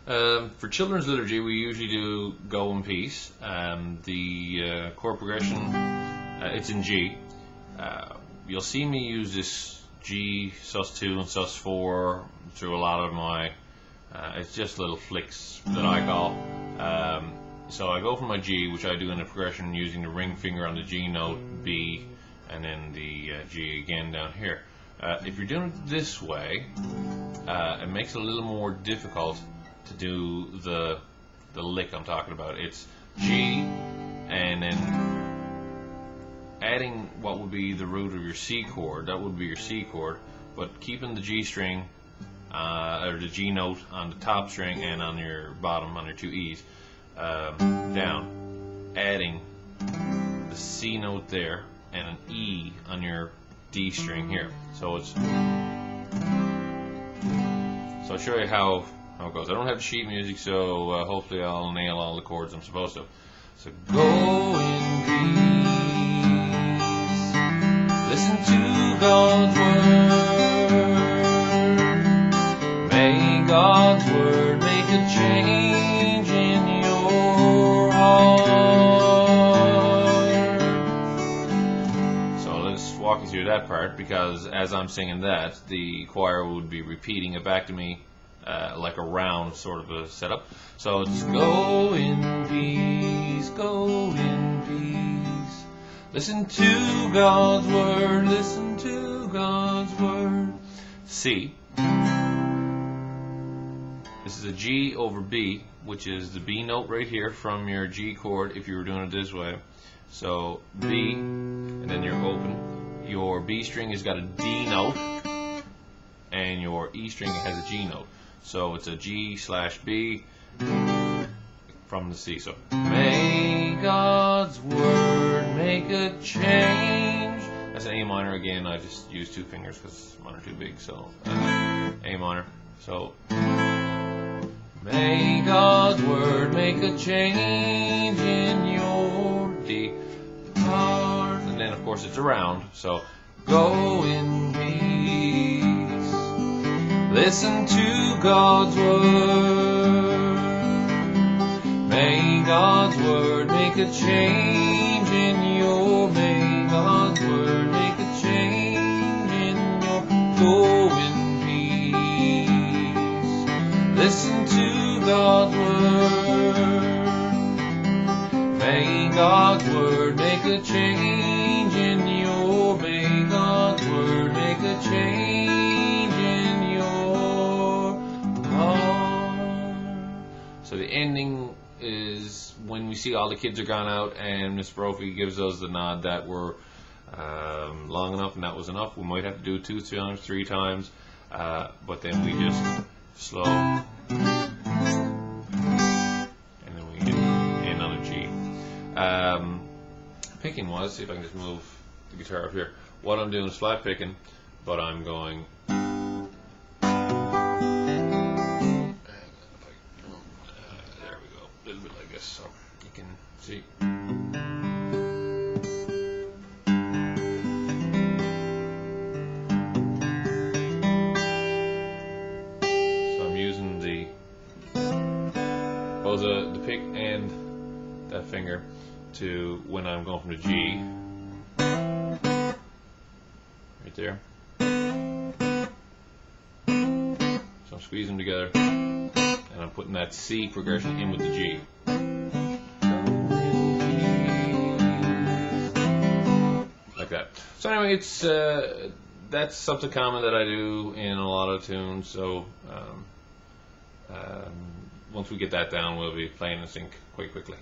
For children's liturgy, we usually do Go in Peace. The chord progression, it's in G. You'll see me use this G, sus2 and sus4 through a lot of my, it's just little flicks that I call. So I go from my G, which I do in the progression using the ring finger on the G note, B, and then the G again down here. If you're doing it this way, it makes it a little more difficult to do the lick I'm talking about. It's G, and then adding what would be the root of your C chord. That would be your C chord, but keeping the G string or the G note on the top string and on your bottom, on your two E's, down, adding the C note there and an E on your D string here. So I'll show you how it goes. I don't have sheet music, so hopefully I'll nail all the chords I'm supposed to. So go in peace, listen to God's word, may God's word make a change in your heart. So let's walk you through that part, because as I'm singing that, the choir would be repeating it back to me like a round sort of a setup. So it's go in peace, go in peace, listen to God's word, listen to God's word. C. This is a G over B, which is the B note right here from your G chord if you were doing it this way. So B, and then you're open. Your B string has got a D note, and your E string has a G note. So it's a G/B from the C. So may God's word make a change. That's an A minor again. I just use two fingers because mine are too big. So A minor. So may God's word make a change in your D heart. And then of course it's a round. So go in peace, listen to God's word, may God's word make a change in your, may God's word make a change in your, go in peace, listen to God's word, may God's word make a change in your, may God's word make a change in your heart. So the ending is when we see all the kids are gone out and Miss Brophy gives us the nod that we're long enough and that was enough. We might have to do it 2 times, 3 times, but then we just slow, and then we end on a G. Picking was, see if I can just move the guitar up here. What I'm doing is flat picking, but I'm going. There we go, a little bit like this, so you can see. So I'm using both the pick and that finger to when I'm going from the G. Right there. So I'm squeezing them together, and I'm putting that C progression in with the G. Like that. So anyway, it's that's something common that I do in a lot of tunes. So once we get that down, we'll be playing in sync quite quickly.